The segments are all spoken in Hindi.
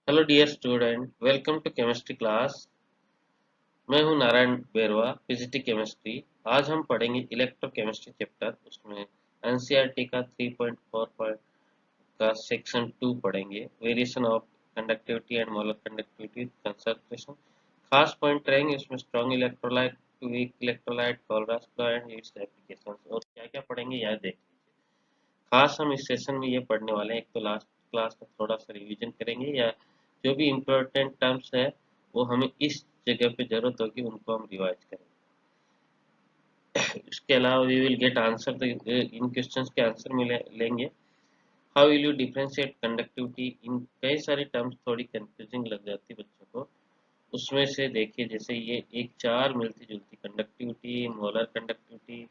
Hello dear student, welcome to chemistry class. मैं हूं नारायण बेरवा, फिजिक्स केमिस्ट्री। आज हम पढ़ेंगे इलेक्ट्रोकेमिस्ट्री चैप्टर। उसमें एनसीईआरटी का 3.4 का सेक्शन 2 पढ़ेंगे, variation of conductivity and molar conductivity concentration. खास पॉइंट रहेंगे उसमें strong electrolyte, weak electrolyte, Kohlrausch law and its applications. और क्या क्या पढ़ेंगे यह देख लीजिए। खास हम इस सेशन में ये पढ़ने वाले हैं, एक तो लास्ट क्लास का थोड़ा सा रिवीजन करेंगे, या जो भी इम्पोर्टेंट टर्म्स है वो हमें इस जगह पे जरूरत होगी उनको हम रिवाइज करेंगे। इसके अलावा वी विल गेट आंसर, इन क्वेश्चंस के आंसर मिले लेंगे। How will you differentiate conductivity, इन कई सारी टर्म्स थोड़ी कंफ्यूजिंग लग जाती है बच्चों को। उसमें से देखिए, जैसे ये एक चार मिलती जुलती conductivity, molar conductivity,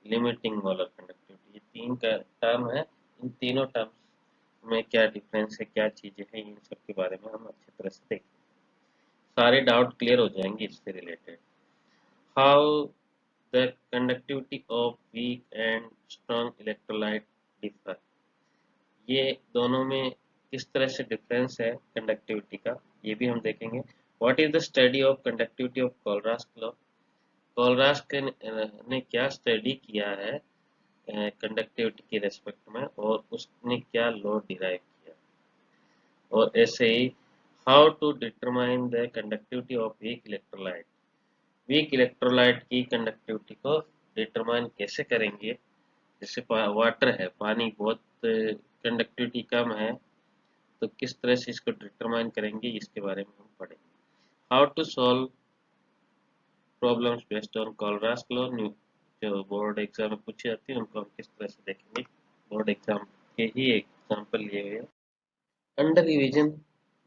limiting molar conductivity, ये तीन का टर्म है। इन तीनों टर्म्स में क्या डिफरेंस है, क्या चीजें हैं, इन सब के बारे में हम अच्छी तरह से देखें। सारे डाउट क्लियर हो जाएंगे इससे related. How the conductivity of weak and strong electrolyte differ, ये दोनों में किस तरह से डिफरेंस है कंडक्टिविटी का, ये भी हम देखेंगे। What is the study of conductivity of Kohlrausch law, Kohlrausch ने क्या स्टडी किया है कंडक्टिविटी के रेस्पेक्ट में, और उसने क्या लॉ डिराइव किया। और ऐसे ही how to determine the conductivity of weak electrolyte, weak electrolyte की कंडक्टिविटी को डिटरमाइन कैसे करेंगे। जैसे वाटर है, पानी बहुत कंडक्टिविटी कम है, तो किस तरह से इसको डिटरमाइन करेंगे, इसके बारे में हम पढ़ेंगे। How to solve problems based on Kohlrausch law, जो बोर्ड एग्जाम में पूछी जाती है उनको हम किस तरह से देखेंगे। बोर्ड एग्जाम के ही एग्जाम्पल लिए हुए हैं। Under revision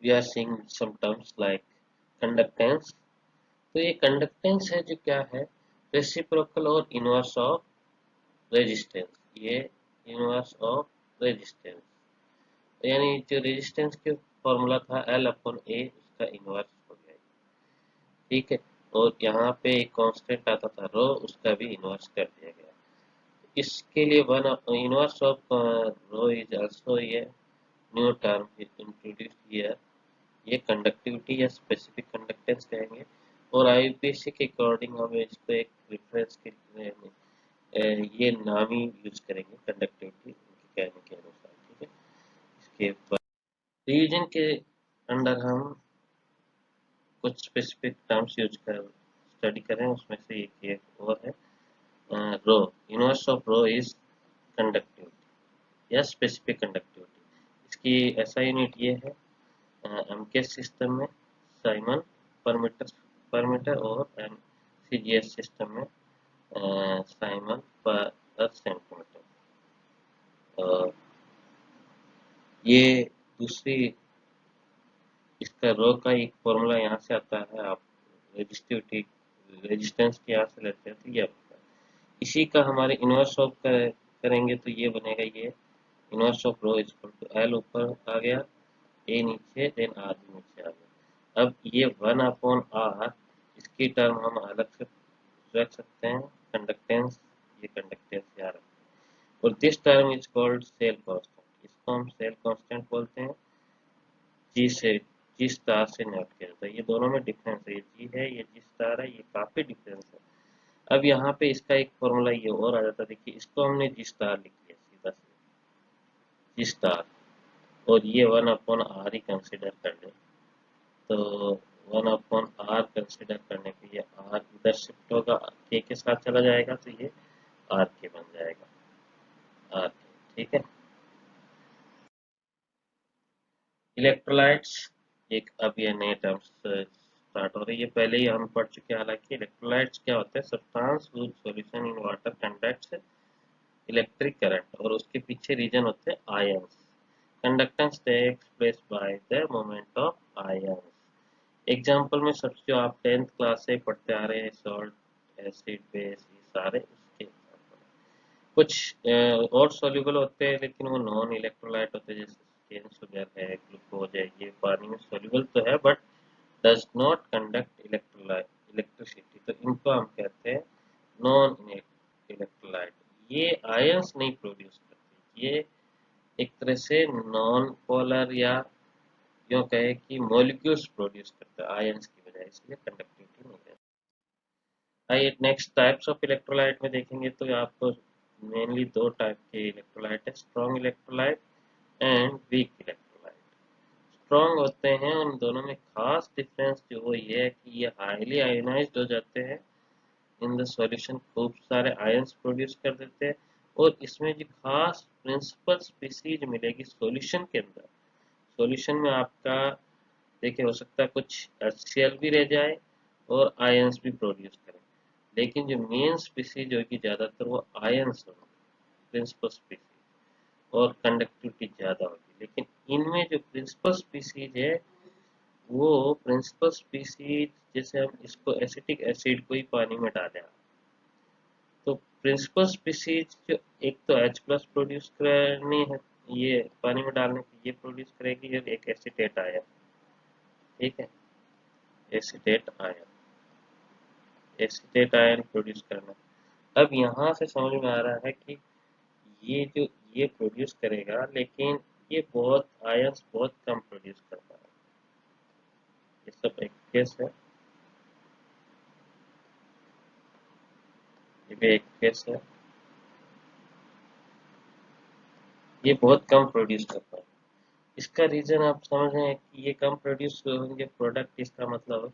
we are seeing some terms like conductance. तो ये कंडक्टेंस है जो क्या है, रेसिप्रोकल और इनवर्स ऑफ रेजिस्टेंस। ये इनवर्स ऑफ रेजिस्टेंस, यानी जो रेजिस्टेंस के फॉर्मूला था L अपॉन A, उसका इनवर्स हो गया। ठीक है। और यहाँ पे एक कांस्टेंट आता था रो, उसका भी इनवर्स कर दिया गया। इसके लिए one inverse of rho is also ये न्यू टर्म इंट्रोड्यूस हियर। ये कंडक्टिविटी या स्पेसिफिक कंडक्टेंस कहेंगे। और आईयूपीएसी के अकॉर्डिंग हम इसको एक रेफरेंस के ये नाम ही यूज करेंगे कंडक्टिविटी उनके कहने के अनुसार। ठीक है। इसके बाद रिवीजन के अंडर हम कुछ स्पेसिफिक टर्म्स यूज कर स्टडी करें, उसमें से एक और है rho. Inverse of rho is conductivity या स्पेसिफिक कंडक्टिविटी। इसकी ऐसा यूनिट ये है एमकेएस सिस्टम में साइमन पर मीटर और सीजीएस सिस्टम में साइमन पर सेंटीमीटर। ये दूसरी, इसका रो का एक फॉर्मूला यहाँ से आता है, आप रेजिस्टिविटी रेजिस्टेंस के यहाँ से लेते हैं तो ये आता है। इसी का हमारे इनवर्स ऑफ करेंगे तो ये बनेगा, ये inverse of rho is equal to L ऊपर आ गया, ए नीचे, देन आर भी नीचे आ गया। अब ये 1/r, इसकी टर्म हम अलग से रख सकते हैं, कंडक्टेंस, ये कंडक्टेंस यहाँ रखते हैं। और this term is called cell constant, इसको हम सेल कांस्टेंट बोलते हैं। जी से जी स्टार से नोट किया जाता है। ये दोनों में डिफरेंस है, ये जी है, ये जी स्टार है, ये काफी डिफरेंस है। अब यहाँ पे इसका एक फॉर्मूला ये और आ जाता है, देखिए इसको हमने जी स्टार लिख लिया सीधा से, जी स्टार, और ये 1/r ही कंसिडर कर ले, तो 1/r कंसिडर करने के लिए r इधर शिफ्ट होगा, के साथ चला जाएगा तो ये r के बन जाएगा, r के। ठीक है। इलेक्ट्रोलाइट्स, एक अब ये नए टर्म्स स्टार्ट हो रही है, पहले ही हम पढ़ चुके हैं। हालांकि इलेक्ट्रोलाइट्स क्या होते हैं, substance which solution in water conducts electric current, और उसके पीछे रीजन होते हैं ions. Conductance takes place by the movement of ions. Example में सब जो आप 10th क्लास से पढ़ते आ रहे हैं, सॉल्ट, एसिड, बेस, ये सारे उसके एग्जाम्पल। कुछ और सॉल्युबल होते हैं लेकिन वो नॉन इलेक्ट्रोलाइट होते हैं, जैसे केन शुगर है, ग्लूकोज है, ये पानी में सॉल्युबल तो है but does not conduct electricity, तो इनको हम कहते हैं नॉन इलेक्ट्रोलाइट। ये आयंस नहीं प्रोड्यूस करते, ये एक तरह से नॉन पोलर या यूँ कहे कि मॉलिक्यूल्स प्रोड्यूस करता है आयंस की बजाय, इसलिए कंडक्टिविटी नहीं रहती। आइए नेक्स्ट टाइप्स ऑफ इलेक्ट्रोलाइट में देखेंगे तो आपको मेनली दो टाइप के इलेक्ट्रोलाइट है, strong electrolyte and weak electrolyte. Strong होते हैं, उन दोनों में खास डिफरेंस जो वो ये है कि ये हाईली आयोनाइज्ड हो जाते हैं इन द सॉल्यूशन, खूब सारे आयंस प्रोड्यूस कर देते हैं। और इसमें जो खास प्रिंसिपल स्पीसीज मिलेगी सॉल्यूशन के अंदर, सॉल्यूशन में आपका देखिए हो सकता है कुछ HCl भी रह जाए और आयंस भी प्रोड्यूस करें, लेकिन जो मेन स्पीसीज होगी ज़्यादातर वो आयंस होगी, प्रिंसिपल स्पीसीज, और कंडक्टिविटी ज़्यादा होगी। लेकिन इनमें जो प्रिंसिपल स्पीसीज है वो प्रिंसिपल स्पीसीज, जैसे हम इसको एसिटिक एसिड को ही पानी में डालें तो प्रिंसिपल स्पीसीज जो एक तो H+ प्रोड्यूस करनी है, ये पानी में डालने की ये प्रोड्यूस करेगी, और एक एसीटेट आयन, ठीक है, acetate ion, acetate ion produce करना। अब यहाँ से समझ में आ रहा है कि ये जो ये प्रोड्यूस करेगा, लेकिन ये बहुत आयंस बहुत कम प्रोड्यूस करता है। ये सब एक केस है, ये भी एक केस है, ये बहुत कम प्रोड्यूस करता है। इसका रीजन आप समझ रहे हैं कि ये कम प्रोड्यूस होंगे प्रोडक्ट, इसका मतलब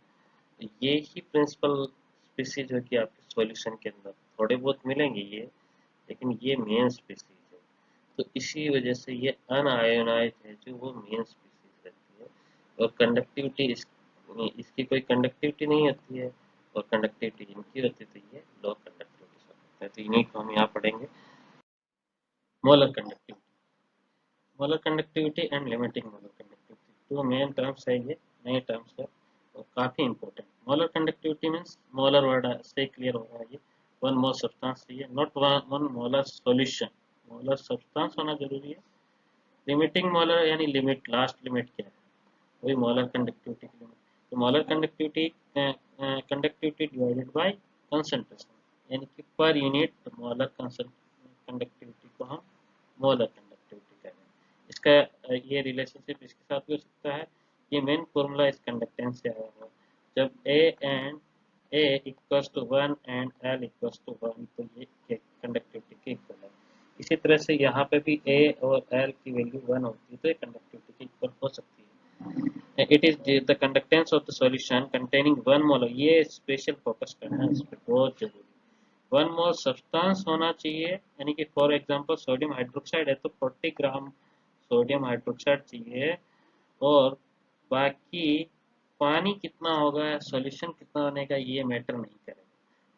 ये ही प्रिंसिपल स्पीसीज होगी आपके सॉल्यूशन के अंदर, थोड़े बहुत मिलेंगे ये, लेकिन ये मेन स्पीसीज है। तो इसी वजह से ये अनआयोनाइज्ड है जो वो मेन स्पीसीज रहती है, और कंडक्टिविटी इसकी कोई कंडक्टिविटी नहीं होती है, और कंडक्टिविटी इनकी होती है, तो ये लो कंडक्टिविटी होता है। तो इन्हीं को हम यहाँ पढ़ेंगे, molar conductivity, molar conductivity and limiting molar conductivity, तो मेन टर्म्स है ये, नए टर्म्स है और काफ़ी important. Molar conductivity means, molar word से क्लियर हो रहा है ये, वन मोल सब्सटेंस चाहिए, not one molar solution, molar substance होना जरूरी है। लिमिटिंग मोलर यानी लिमिट, लास्ट लिमिट क्या है, वही मोलर कंडक्टिविटी की लिमिट। तो molar conductivity, conductivity divided by concentration, यानी कि पर यूनिट मोलर कंडक्टिविटी को हम मोलर कंडक्टिविटी कह रहे हैं। इसका ये रिलेशनशिप इसके साथ भी हो सकता है, ये मेन फॉर्मूला इस कंडक्टेंस से आया हुआ, जब A equals to 1 and L equals to 1, तो ये कंडक्टिविटी के इक्वल है। इसी तरह से यहाँ पे भी ए और एल की वैल्यू 1 होती है तो ये कंडक्टिविटी के इक्वल हो सकती है। It is the conductance of the solution containing 1 मोल, ये स्पेशल फोकस करना है इस पर, बहुत जरूरी। 1 मोल सब्सटेंस होना चाहिए, यानी कि फॉर एग्जांपल सोडियम हाइड्रोक्साइड है तो 40 ग्राम सोडियम हाइड्रोक्साइड चाहिए, और बाकी पानी कितना होगा, सॉल्यूशन कितना होने का, ये मैटर नहीं करेगा,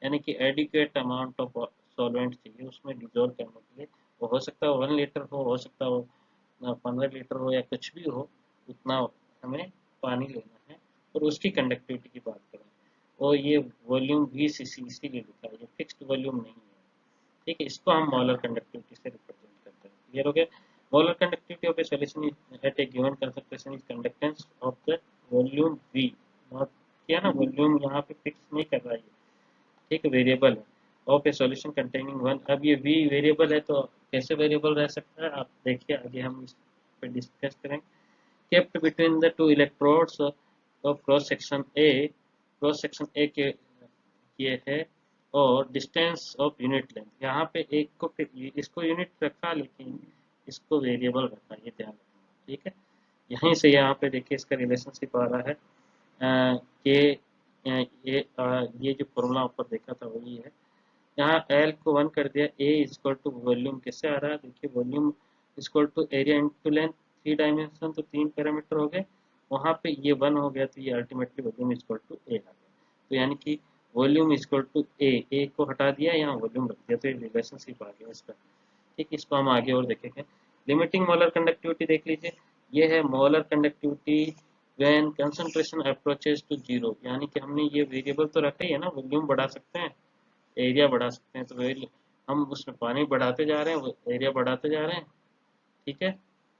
यानी कि एडिक्वेट अमाउंट ऑफ सॉल्वेंट चाहिए उसमें डिजोल्व करने के लिए। वो हो सकता है 1 लीटर हो सकता है 15 लीटर हो, या कुछ भी हो, उतना हमें पानी लेना है। और उसकी कंडक्टिविटी की बात करें, और ये वॉल्यूम VCC इसीलिए लिखा है, ये फिक्स्ड वॉल्यूम नहीं है, ठीक है। इसको हम मोलर कंडक्टिविटी से रिप्रेजेंट करते हैं, क्लियर हो गया। Molar conductivity of A solution at A given concentration is conductance of the volume V, not किया ना, वॉल्यूम यहाँ पे फिक्स नहीं कर रहा है, ठीक है, वेरिएबल है, ऑफ ए सॉल्यूशन कंटेनिंग 1। अब ये V वेरिएबल है तो कैसे वेरिएबल रह सकता है, आप देखिए आगे हम इस पे डिस्कस करेंगे। Kept between the two electrodes of cross section A के ये है, और डिस्टेंस ऑफ यूनिट लेंथ, यहाँ पे एक को इसको यूनिट रखा, लेकिन इसको वेरिएबल रखा, ये ध्यान रखना, ठीक है। यहीं से यहाँ पे देखिए इसका रिलेशनशिप आ रहा है कि ये जो फॉर्मूला ऊपर देखा था वही है। यहाँ एल को 1 कर दिया, ए इक्वल टू वॉल्यूम कैसे आ रहा है, देखिए volume equal to area into length, 3 dimension, तो 3 पैरामीटर हो गए, वहाँ पे ये 1 हो गया, तो ये अल्टीमेटली वॉल्यूम इक्वल टू ए आ गया। तो यानी कि वॉल्यूम इक्वल टू ए को हटा दिया, यहाँ वॉल्यूम रख दिया, तो ये रिलेशनशिप आ गया इसका, ठीक। इसको हम आगे और देखेंगे। लिमिटिंग मोलर कंडक्टिविटी देख लीजिए, ये है molar conductivity when concentration approaches to zero, यानी कि हमने ये वेरिएबल तो रखा ही है ना, वॉल्यूम बढ़ा सकते हैं, एरिया बढ़ा सकते हैं, तो हम उसमें पानी बढ़ाते जा रहे हैं, वो एरिया बढ़ाते जा रहे हैं, ठीक है।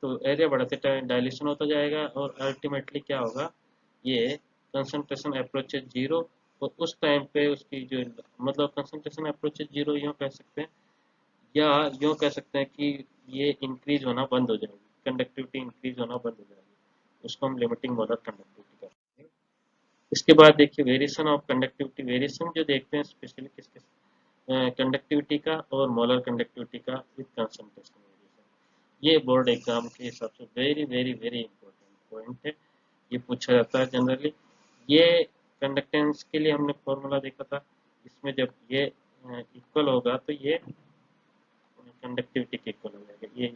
तो एरिया बढ़ाते टाइम डायल्यूशन होता जाएगा, और अल्टीमेटली क्या होगा, ये कंसंट्रेशन अप्रोचेज जीरो, और उस टाइम पे उसकी जो मतलब कंसंट्रेशन अप्रोचेज जीरो यूँ कह सकते हैं, या यूँ कह सकते हैं कि ये इंक्रीज होना बंद हो जाएगी, कंडक्टिविटी इंक्रीज होना बंद हो जाएगी। उसको हम लिमिटिंग मोलर कंडक्टिविटी कहते हैं। इसके बाद देखिए वेरिएशन ऑफ कंडक्टिविटी। वेरिएशन जो देखते हैं स्पेशली किसके, कंडक्टिविटी का और मोलर कंडक्टिविटी का विद कंसंट्रेशन वेरिएशन। ये बोर्ड एग्जाम के हिसाब से very very very important point है, ये पूछा जाता है जनरली। ये कंडक्टेंस के लिए हमने फॉर्मूला देखा था, इसमें जब ये इक्वल होगा तो ये कंडक्टिविटी के इक्वल हो जाएगा। ये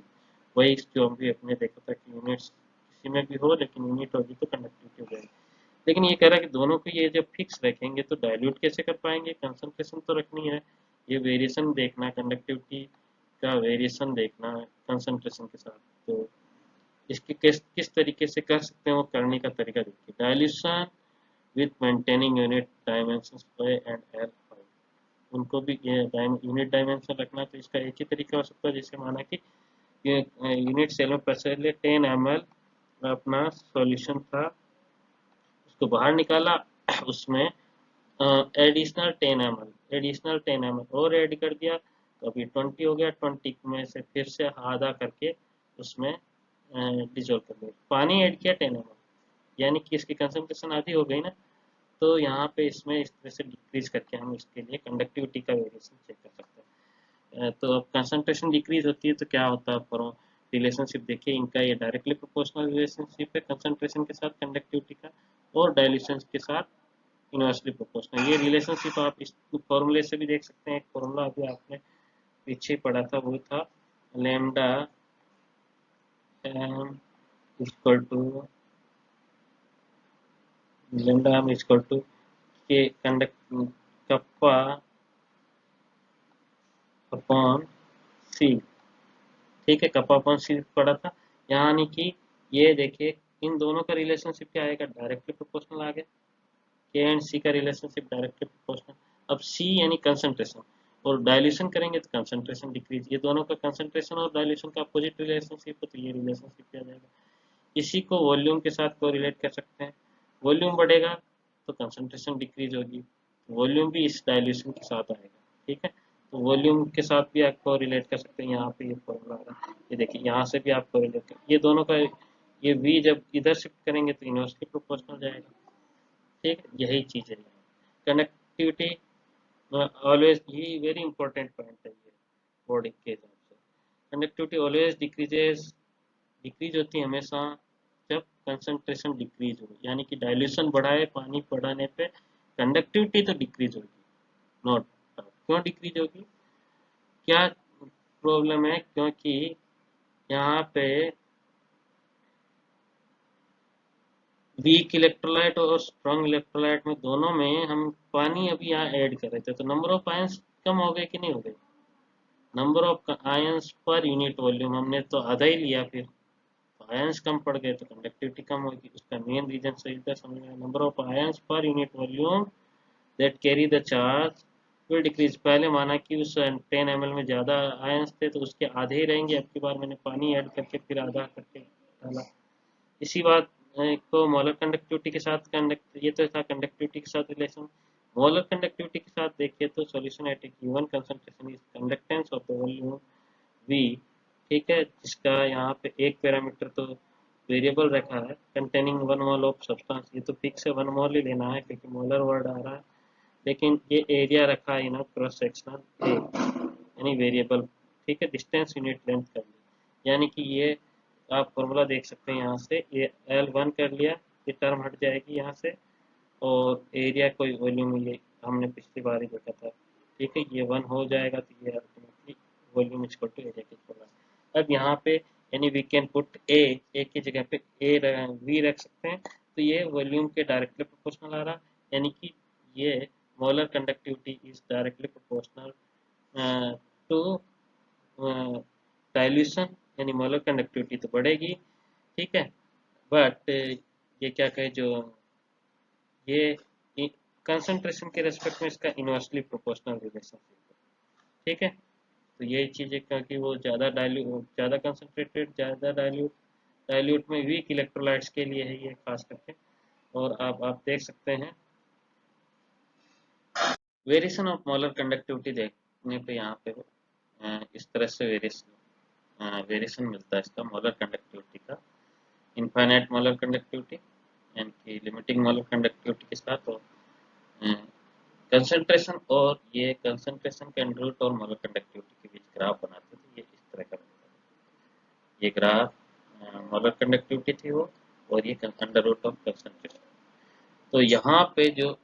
वही जो हम भी अपने देखा था कि यूनिट्स किसी में भी हो लेकिन यूनिट होगी तो कंडक्टिविटी हो जाएगी। लेकिन ये कह रहा है कि दोनों को ये जब फिक्स रखेंगे तो डाइल्यूट कैसे कर पाएंगे, कंसंट्रेशन तो रखनी है, ये वेरिएशन देखना, कंडक्टिविटी का वेरिएशन देखना कंसंट्रेशन के साथ। तो इसके किस तरीके से कर सकते हैं वो करने का तरीका देखिए। Dilution with maintaining unit dimension Y and L, उनको भी यूनिट डायमेंशन रखना। तो इसका एक ही तरीका हो सकता है, जैसे माना कि यूनिट सेल में पहले 10 ml अपना सॉल्यूशन था, उसको बाहर निकाला, उसमें एडिशनल 10 ml और ऐड कर दिया, तो अभी 20 हो गया। 20 में से फिर से आधा करके उसमें डिजोल्व कर दिया, पानी ऐड किया 10 ml, यानी कि इसकी कंसंट्रेशन आधी हो गई ना। तो यहाँ पे इसमें इस तरह से डिक्रीज करके हम इसके लिए कंडक्टिविटी का वेरिएशन चेक कर सकते हैं। तो अब कंसंट्रेशन डिक्रीज होती है तो क्या होता है, फॉर रिलेशनशिप देखिए इनका, ये डायरेक्टली प्रोपोर्शनल रिलेशनशिप है कंसंट्रेशन के साथ कंडक्टिविटी का, और डायल्यूशन के साथ इनवर्सली प्रोपोर्शनल। ये रिलेशनशिप आप इस फॉर्मूले से भी देख सकते हैं। एक फॉर्मूला अभी आपने पीछे पढ़ा था, वो था lambda M equal to lambda M equal to के कंडक्ट कप्पा अपॉन सी। ठीक है, कप्पा अपॉन सी पढ़ा था। यानी कि ये देखिए इन दोनों का रिलेशनशिप क्या आएगा, डायरेक्टली प्रोपोर्शनल आ गया। के एंड सी का रिलेशनशिप डायरेक्टली प्रोपोर्शनल। अब सी यानी कंसंट्रेशन, और डायल्यूशन करेंगे तो कंसंट्रेशन डिक्रीज, ये दोनों का कंसंट्रेशन और डायल्यूशन का अपोजिट रिलेशनशिप है, तो ये रिलेशनशिप क्या जाएगा। इसी को वॉल्यूम के साथ कोरिलेट कर सकते हैं। वॉल्यूम बढ़ेगा तो कंसंट्रेशन डिक्रीज होगी, वॉल्यूम भी इस डायल्यूशन के साथ आएगा। ठीक है, तो वॉल्यूम के साथ भी आपको रिलेट कर सकते हैं। यहाँ पे ये फॉर्मूला आ रहा है, ये देखिए यहाँ से भी आपको रिलेट कर, ये दोनों का ये v जब इधर शिफ्ट करेंगे तो इनवर्सली प्रोपोर्शनल जाएगा। ठीक है, यही चीज़ है। कनेक्टिविटी ऑलवेज, ये वेरी इंपॉर्टेंट पॉइंट है ये बोर्डिंग के हिसाब से। कंडक्टिविटी ऑलवेज डिक्रीजेज, डिक्रीज होती है हमेशा जब कंसंट्रेशन डिक्रीज हो, यानी कि डाइल्यूशन बढ़ाए पानी बढ़ाने पे कंडक्टिविटी तो डिक्रीज होगी, नॉट। क्यों डिक्रीज होगी, क्या प्रॉब्लम है, क्योंकि यहाँ पे वीक इलेक्ट्रोलाइट और स्ट्रॉन्ग इलेक्ट्रोलाइट में दोनों में हम पानी अभी यहाँ ऐड कर रहे थे, तो नंबर ऑफ आयंस कम हो गए कि नहीं हो गए, number of ions per unit volume हमने तो आधा ही लिया, फिर आयंस कम पड़ गए तो कंडक्टिविटी कम होगी। उसका मेन रीजन सही था समझ में, number of ions per unit volume that carry the charge will decrease. पहले माना कि उस 10 ml में ज़्यादा आयंस थे तो उसके आधे ही रहेंगे, अब की बार मैंने पानी ऐड करके फिर आधा करके डाला। इसी बात को मोलर कंडक्टिविटी के साथ कंडक्ट, ये तो था कंडक्टिविटी के साथ रिलेशन। मोलर कंडक्टिविटी के साथ देखिए तो solution at A given concentration is conductance of the volume we. ठीक है, जिसका यहाँ पे एक पैरामीटर तो वेरिएबल रखा है, कंटेनिंग 1 मोल ऑफ सब्सटेंस, ये तो फिक्स है 1 मोल ही लेना है क्योंकि मोलर वर्ड आ रहा है। लेकिन ये एरिया रखा है ना क्रॉस सेक्शनल ए, यानी वेरिएबल। ठीक है, डिस्टेंस यूनिट लेंथ कर ली, यानी कि ये आप फॉर्मूला देख सकते हैं यहाँ से, ये L1 कर लिया, ये टर्म हट जाएगी यहाँ से, और एरिया कोई वॉल्यूम, ये हमने पिछली बार ही देखा था। ठीक है, ये 1 हो जाएगा तो ये ultimately volume equal to area के इक्वल है। अब यहाँ पे यानी वी कैन पुट ए की जगह पे वी रख सकते हैं, तो ये वॉल्यूम के डायरेक्टली प्रोपोर्शनल आ रहा, यानी कि ये molar conductivity is directly proportional to dilution, यानी मोलर कंडक्टिविटी तो बढ़ेगी। ठीक है, बट ये क्या कहे, जो ये कंसंट्रेशन के रेस्पेक्ट में इसका इनवर्सली प्रोपोर्शनल रिलेशनशिप है। ठीक है, तो यही चीज़ है, क्योंकि वो ज़्यादा डाइल्यूट, ज़्यादा कंसंट्रेटेड, ज़्यादा डाइल्यूट, डाइल्यूट में वीक इलेक्ट्रोलाइट्स के लिए है ये खास करके। और आप देख सकते हैं वेरिएशन ऑफ मोलर कंडक्टिविटी देखने पे यहाँ पे इस तरह से वेरिएशन मिलता है इसका मोलर कंडक्टिविटी का। इनफाइनाइट मोलर कंडक्टिविटी यानी कि लिमिटिंग मोलर कंडक्टिविटी के साथ, और कंसंट्रेशन, और ये कंसंट्रेशन के अंडर रूट और मोलर कंडक्टिविटी के बीच ग्राफ बनाते थे, ये इस तरह का बनता है। ये ग्राफ मोलर कंडक्टिविटी थी वो, और ये अंडर रूट ऑफ कंसंट्रेशन। तो यहाँ पे जो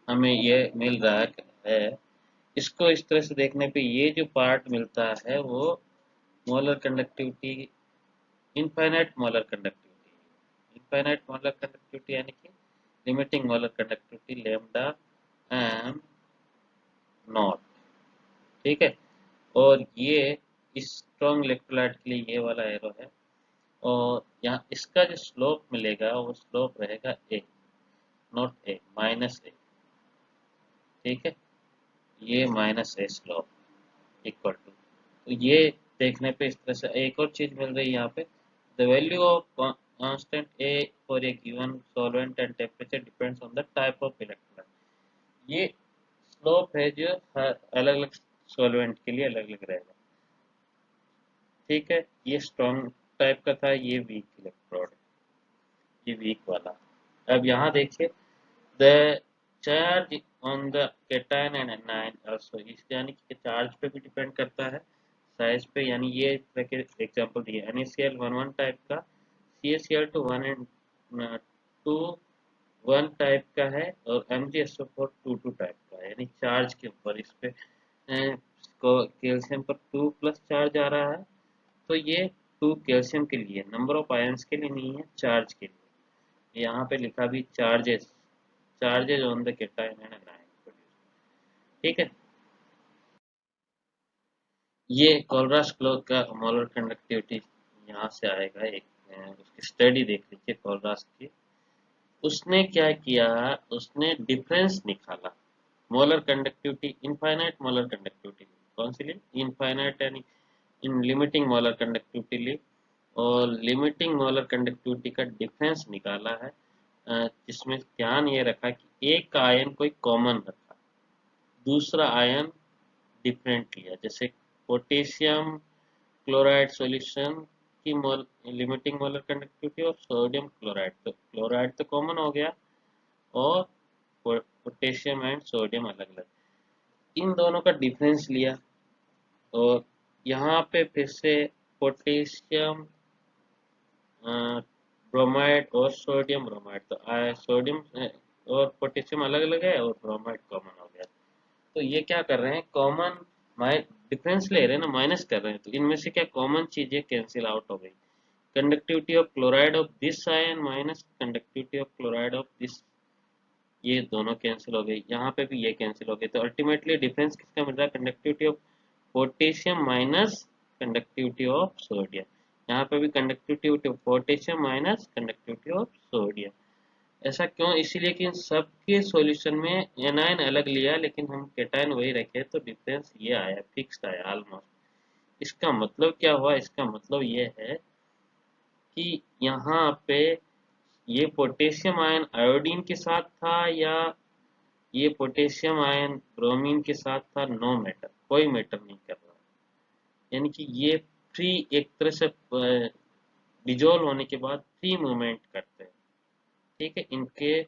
हमें ये मिल रहा है, इसको इस तरह से देखने पे ये जो पार्ट मिलता है वो molar conductivity, infinite molar conductivity, infinite molar conductivity यानी कि limiting molar conductivity lambda am not, ठीक है। और ये इस स्ट्रॉन्ग इलेक्ट्रोलाइट के लिए ये वाला एरो है, और यहाँ इसका जो स्लोप मिलेगा वो स्लोप रहेगा ए, नॉट ए, माइनस ए, ठीक है। ये minus A slope equal to, तो ये देखने पे इस तरह से एक और चीज मिल रही है यहाँ पे, the value of constant A for a given solvent and temperature depends on the type of electrolyte. ये स्लोप है जो हर अलग अलग सॉल्वेंट के लिए अलग अलग रहेगा, ठीक है। ये स्ट्रॉन्ग टाइप का था, ये वीक इलेक्ट्रोड, ये वीक वाला। अब यहाँ देखिए, the charge on the cation and anion also, इस यानी कि चार्ज पे भी डिपेंड करता है, साइज पे, यानी ये तरह के एग्जांपल दिए, NaCl 1 टाइप का, CaCl2 1 एंड 2 1 टाइप का है, और MgSO4 2 टाइप का है, यानी चार्ज के ऊपर इस पे कैल्शियम पर 2 प्लस चार्ज आ रहा है, तो ये 2 कैल्शियम के लिए, नंबर ऑफ आयंस के लिए नहीं है, चार्ज के लिए। यहाँ पे लिखा भी charges, charges on the cation and anion, ठीक है। ये कोलरास क्लॉथ का मोलर कंडक्टिविटी यहाँ से आएगा, एक उसकी स्टडी देख लीजिए कोलरास की। उसने क्या किया, उसने डिफरेंस निकाला, molar conductivity, infinite molar conductivity, कौन सी ली, इनफाइनाइट यानी इन लिमिटिंग मोलर कंडक्टिविटी ली, और लिमिटिंग मोलर कंडक्टिविटी का डिफरेंस निकाला है, जिसमें ध्यान ये रखा कि एक का आयन कोई कॉमन रखा, दूसरा आयन डिफरेंट लिया, जैसे पोटेशियम क्लोराइड सॉल्यूशन की लिमिटिंग मोलर कंडक्टिविटी और सोडियम क्लोराइड, तो क्लोराइड तो कॉमन हो गया, और पोटेशियम एंड सोडियम अलग अलग, इन दोनों का डिफरेंस लिया, और यहाँ पे फिर से पोटेशियम ब्रोमाइड और सोडियम ब्रोमाइड, तो सोडियम और पोटेशियम अलग अलग है, और ब्रोमाइड कॉमन हो गया। तो ये क्या कर रहे हैं, कॉमन डिफरेंस ले रहे हैं ना, माइनस कर रहे हैं, तो इनमें से क्या कॉमन चीजें कैंसिल आउट हो गई, conductivity of chloride of this ion minus conductivity of chloride of this, ये दोनों कैंसिल हो गई, यहाँ पे भी ये कैंसिल हो गई, तो अल्टीमेटली डिफरेंस किसका मिल रहा है, conductivity of potassium minus conductivity of sodium, यहाँ पे भी conductivity of potassium minus conductivity of sodium. ऐसा क्यों, इसीलिए कि इन सबके सॉल्यूशन में एनायन अलग लिया, लेकिन हम कैटायन वही रखे, तो डिफरेंस ये आया, फिक्स्ड आया ऑलमोस्ट। इसका मतलब क्या हुआ, इसका मतलब ये है कि यहाँ पे ये पोटेशियम आयन आयोडीन के साथ था, या ये पोटेशियम आयन ब्रोमीन के साथ था, नो मैटर, कोई मैटर नहीं कर रहा, यानी कि ये फ्री, एक तरह से डिजोल्व होने के बाद फ्री मूवमेंट करते हैं, ठीक है, इनके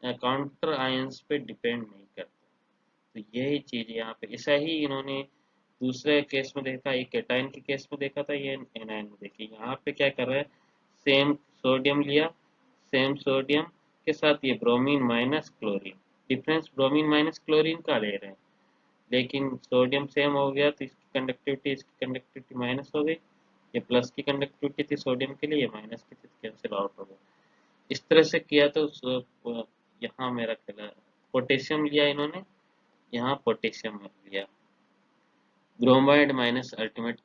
काउंटर आयंस पे डिपेंड नहीं करते। तो यही चीज यहाँ पे ऐसा ही इन्होंने दूसरे केस में देखा, ये कैटायन के केस में देखा था, ये एनायन में देखी, यहाँ पे क्या कर रहा है, सेम सोडियम लिया, सेम सोडियम के साथ ये bromine minus chlorine, difference bromine minus chlorine का ले रहे हैं, लेकिन सोडियम सेम हो गया, तो इसकी कंडक्टिविटी इसकी कंडक्टिविटी माइनस हो गई, ये प्लस की कंडक्टिविटी थी सोडियम के लिए, ये माइनस की थी, कैंसिल आउट हो गया। इस तरह से किया, तो यहाँ मेरा ख्याल है पोटेशियम लिया इन्होंने, यहाँ पोटेशियम लिया, ब्रोमाइड माइनस अल्टीमेट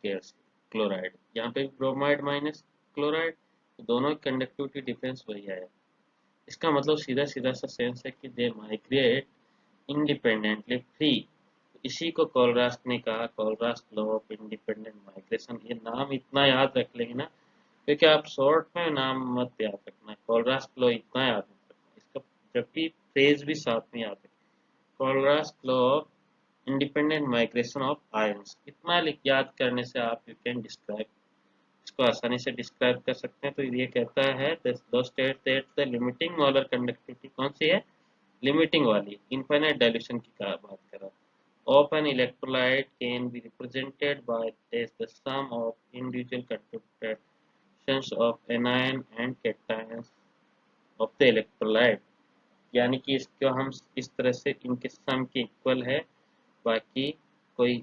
क्लोराइड, यहाँ पे ब्रोमाइड माइनस क्लोराइड, तो दोनों की कंडक्टिविटी डिफरेंस वही आया। इसका मतलब सीधा सीधा सा सेंस है कि दे माइग्रेट इंडिपेंडेंटली फ्री, इसी को कोलरास ने कहा, कोलरास लॉ ऑफ इंडिपेंडेंट माइग्रेशन। ये नाम इतना याद रख लेंगे ना, क्योंकि आप शॉर्ट में नाम मत याद रखना, कोलरास लॉ इतना याद रखना, इसका जबकि फ्रेज भी साथ में याद रखना, Kohlrausch law of independent migration of ions, इतना याद करने से आप यू कैन डिस्क्राइब इसको आसानी से डिस्क्राइब कर सकते हैं। तो ये कहता है दो state that the limiting molar conductivity कौन सी है, लिमिटिंग वाली, इनफाइनाइट डाइल्यूशन की बात कर रहा है, of an electrolyte can be represented by as the sum of individual contributions of anion and cations of the electrolyte। यानी कि इसको हम इस तरह से इनके सम के इक्वल है, बाकी कोई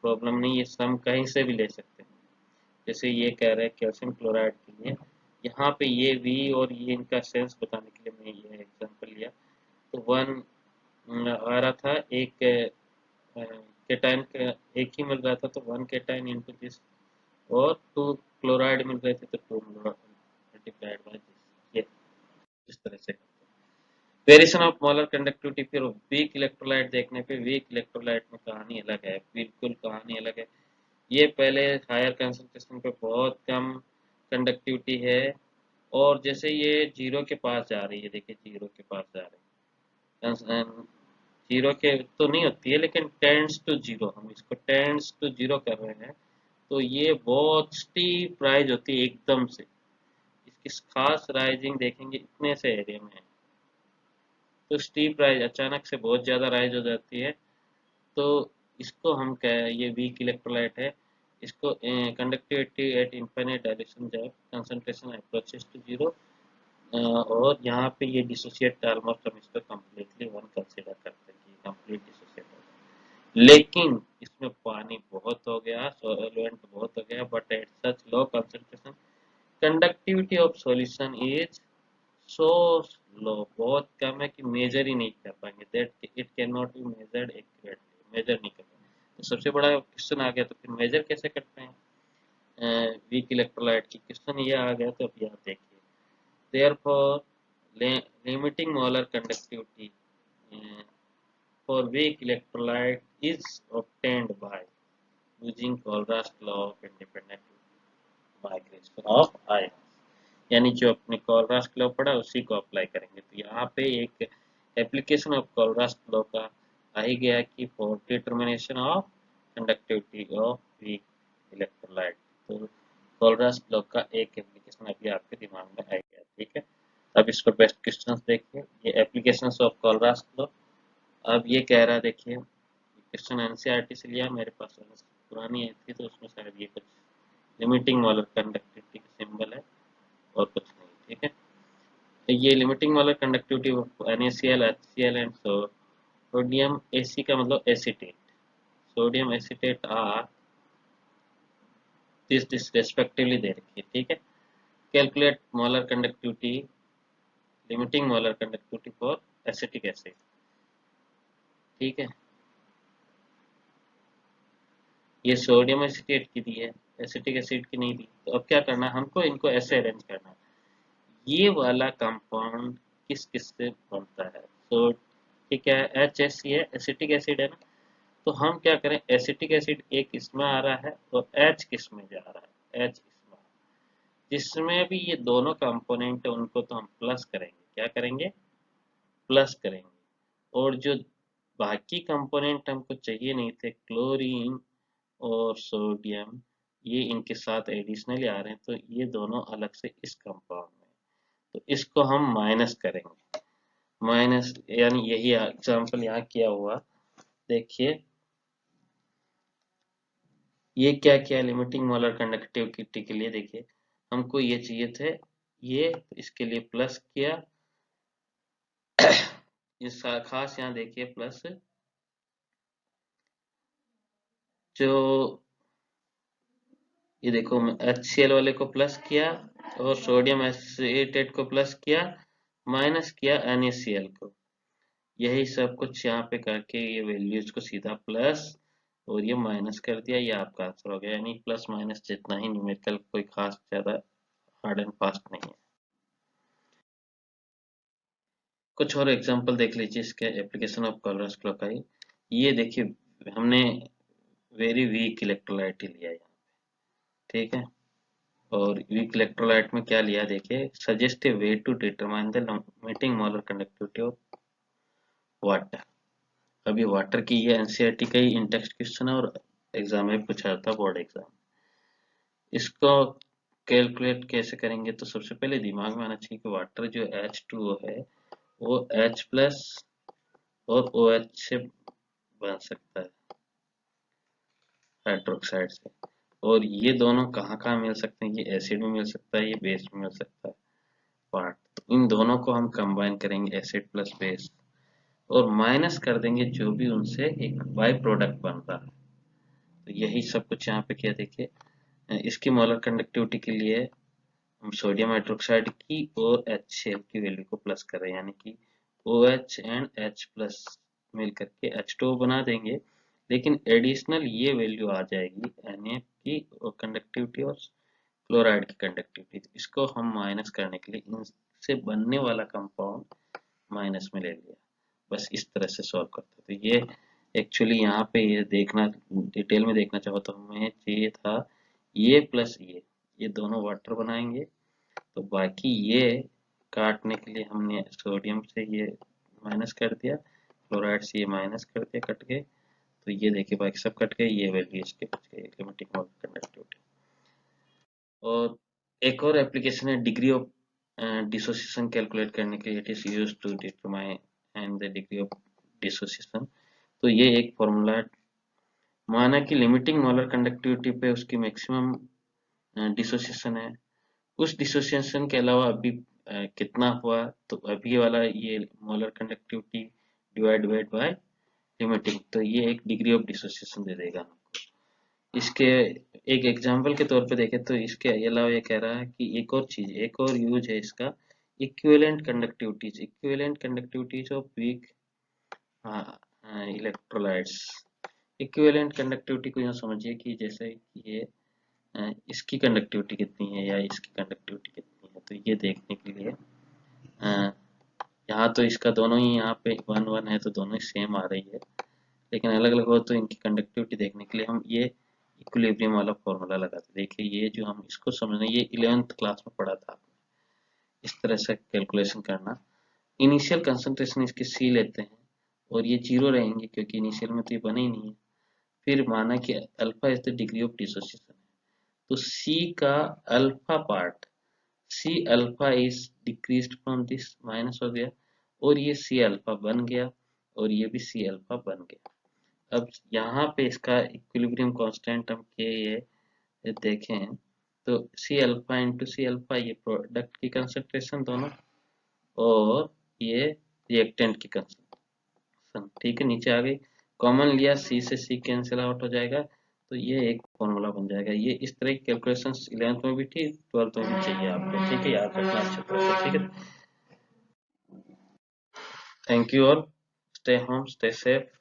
प्रॉब्लम नहीं, ये सम कहीं से भी ले सकते हैं। जैसे ये कह रहा है कैल्शियम क्लोराइड के लिए, यहाँ पे ये V और ये इनका सेंस बताने के लिए मैं ये एग्जांपल लिया। तो 1 आ रहा था, एक केटाइन का एक ही मिल रहा था, तो 1 केटाइन इंटू दिस, और 2 क्लोराइड मिल रहे थे तो 2 मल्टीप्लाइड बाय दिस। ये इस तरह से वेरिएशन ऑफ मोलर कंडक्टिविटी। फिर वीक इलेक्ट्रोलाइट देखने पे, वीक इलेक्ट्रोलाइट में कहानी अलग है, बिल्कुल कहानी अलग है। ये पहले हायर कंसंट्रेशन पे बहुत कम कंडक्टिविटी है, और जैसे ये जीरो के पास जा रही है, देखिए जीरो के पास जा रही है, जीरो के तो नहीं होती है लेकिन टेंड्स टू जीरो, हम इसको टेंड्स टू जीरो कर रहे हैं, तो ये बहुत स्टीप राइज होती है एकदम से। इसकी खास राइजिंग देखेंगे इतने से एरिया में है, तो स्टीप राइज अचानक से बहुत ज़्यादा राइज हो जाती है। तो इसको हम कह, ये वीक इलेक्ट्रोलाइट है, इसको कंडक्टिविटी एट इनफाइनाइट डायरेक्शन जब कंसंट्रेशन अप्रोचेस टू जीरो, और यहाँ पे ये डिसोसिएट ऑलमोस्ट हम इसको कम्प्लीटली वन कंसिडर करते हैं कि कंप्लीट डिसोसिएट हो गया। लेकिन इसमें पानी बहुत हो गया, सॉल्वेंट बहुत हो गया, but at such low concentration conductivity of solution is so low, बहुत कम है कि मेजर ही नहीं कर पाएंगे, that it can not be measured accurately, measure नहीं कर पाएंगे। तो सबसे बड़ा क्वेश्चन आ गया, तो फिर मेजर कैसे करते हैं वीक इलेक्ट्रोलाइट की, क्वेश्चन ये आ गया। तो अब यहाँ देखिए, therefore limiting molar conductivity for weak electrolyte is obtained by using Colrat's law of independent migration of ions। यानी जो अपने कॉलरास लॉ पढ़ा उसी को अप्लाई करेंगे। तो यहाँ पे एक एप्लीकेशन ऑफ कॉलरास लॉ का आ ही गया कि for determination of conductivity of weak electrolyte, तो कॉलरास लॉ का एक एप्लीकेशन अभी आपके दिमाग में आ गया, ठीक है। अब इसको बेस्ट क्वेश्चन देखिए, ये एप्लीकेशंस ऑफ कॉलरास लॉ। अब ये कह रहा है, देखिए क्वेश्चन एनसीईआरटी से लिया, मेरे पास पुरानी थी तो उसमें शायद ये कुछ लिमिटिंग मोलर कंडक्टिविटी का सिंबल है और कुछ नहीं, ठीक है। तो ये limiting molar conductivity of NaCl, HCl and sodium Ac का मतलब acetate, sodium acetate are this respectively दे रखी है, ठीक है। Calculate molar conductivity, limiting molar conductivity for acetic acid, ठीक है। ये सोडियम एसीटेट की दी है, एसिटिक एसिड की नहीं दी। तो अब क्या करना है हमको, इनको ऐसे अरेंज करना है। ये वाला कंपाउंड किस किस से बनता है, तो ठीक है, HCl है, एसिटिक एसिड है ना। तो हम क्या करें, एसिटिक एसिड एक इसमें आ रहा है और H किस में जा रहा है, H इसमें, जिसमें भी ये दोनों कंपोनेंट है उनको तो हम प्लस करेंगे, क्या करेंगे, प्लस करेंगे। और जो बाकी कंपोनेंट हमको चाहिए नहीं थे, क्लोरीन और सोडियम, ये इनके साथ एडिशनली आ रहे हैं, तो ये दोनों अलग से इस कंपाउंड में, तो इसको हम माइनस करेंगे। माइनस यानी यही एग्जांपल यहाँ किया हुआ, देखिए ये क्या किया, लिमिटिंग मोलर कंडक्टिविटी के लिए देखिए हमको ये चाहिए थे ये, तो इसके लिए प्लस किया, इस खास यहाँ देखिए प्लस, जो ये देखो HCl वाले को प्लस किया और सोडियम एसीटेट को प्लस किया, माइनस किया NaCl को, यही सब कुछ यहाँ पे करके ये वैल्यूज को सीधा प्लस और ये माइनस कर दिया, ये आपका आंसर हो गया। यानी प्लस माइनस जितना ही, न्यूमेरिकल कोई खास ज्यादा हार्ड एंड फास्ट नहीं है। कुछ और एग्जांपल देख लीजिए इसके एप्लीकेशन ऑफ कॉलरास लॉ का ही। ये देखिए हमने वेरी वीक इलेक्ट्रोलाइट ही लिया है, ठीक है। और वीक इलेक्ट्रोलाइट में क्या लिया, देखिए suggest a way to determine the limiting molar conductivity of water. अभी वाटर की ये एनसीईआरटी का ही इन टेक्स्ट क्वेश्चन है और एग्जाम में पूछा था, बोर्ड एग्जाम। इसको कैलकुलेट कैसे करेंगे, तो सबसे पहले दिमाग में आना चाहिए कि वाटर जो H2O है वो H प्लस और OH से बन सकता है, हाइड्रोक्साइड से। और ये दोनों कहाँ कहाँ मिल सकते हैं, ये एसिड में मिल सकता है, ये बेस में मिल सकता है पार्ट। तो इन दोनों को हम कंबाइन करेंगे, एसिड प्लस बेस, और माइनस कर देंगे जो भी उनसे एक बाई प्रोडक्ट बन रहा है। तो यही सब कुछ यहाँ पे किया, देखिए इसकी मोलर कंडक्टिविटी के लिए हम सोडियम हाइड्रोक्साइड की और HCl की वैल्यू को प्लस कर रहे हैं, यानी कि OH एंड H प्लस मिल करके H2O बना देंगे। लेकिन एडिशनल ये वैल्यू आ जाएगी Na की कंडक्टिविटी और क्लोराइड की कंडक्टिविटी। इसको हम माइनस करने के लिए इनसे बनने वाला कंपाउंड माइनस में ले लिया। बस इस तरह से सॉल्व करते। तो ये एक्चुअली यहाँ पे ये देखना, डिटेल में देखना चाहो तो हमें चाहिए था ये प्लस ये दोनों वाटर बनाएंगे। तो बाकी ये काटने के लिए हमने सोडियम से ये माइनस कर दिया, क्लोराइड से ये माइनस कर दिया कट के। तो ये देखिए बाकी सब कट गए, ये वैल्यू इसके बच गई, लिमिटिंग कंडक्टिविटी। और एक और एप्लीकेशन है डिग्री ऑफ डिसोसिएशन कैलकुलेट करने के लिए, it is used to determine and the degree of dissociation. तो ये एक फॉर्मूला है, माना कि लिमिटिंग मोलर कंडक्टिविटी पे उसकी मैक्सिमम डिसोसिएशन है, उस डिसोसिएशन के अलावा अभी कितना हुआ, तो अभी वाला ये molar conductivity divide by limiting, तो ये एक डिग्री ऑफ डिसोसिएशन दे देगा। इसके एक एग्जांपल के तौर पे देखें तो इसके अलावा ये कह रहा है कि एक और चीज, एक और यूज है इसका, equivalent conductivities of weak electrolytes. Equivalent conductivity को यहाँ समझिए कि जैसे कि ये इसकी कंडक्टिविटी कितनी है या इसकी कंडक्टिविटी कितनी है। तो ये देखने के लिए यहाँ तो इसका दोनों ही यहाँ पे 1 1 है, तो दोनों ही सेम आ रही है, लेकिन अलग अलग हो तो इनकी कंडक्टिविटी देखने के लिए हम ये इक्विलिब्रियम वाला फॉर्मूला लगाते। देखिए ये जो हम इसको समझना, ये 11th क्लास में पढ़ा था, इस तरह से कैलकुलेशन करना। इनिशियल कंसंट्रेशन इसकी C लेते हैं और ये 0 रहेंगे क्योंकि इनिशियल में तो ये बने ही नहीं है। फिर माना कि alpha is the degree of dissociation, तो C का alpha part, C alpha is decreased from this, minus हो गया, और ये C अल्फा बन गया और ये भी C अल्फा बन गया। अब यहाँ पे इसका इक्विलिब्रियम कांस्टेंट हम के ये देखें तो C alpha into C alpha, ये प्रोडक्ट की कंसंट्रेशन दोनों, और ये रिएक्टेंट की कंसंट्रेशन, ठीक है, नीचे आ गई। कॉमन लिया, सी से सी कैंसिल आउट हो जाएगा, तो ये एक फॉर्मूला बन जाएगा। ये इस तरह की कैलकुलेशंस 11th में भी थी, 12th में भी चाहिए आपको, ठीक है, याद रखना अच्छे तरह से, ठीक है। Thank you all, stay home, stay safe.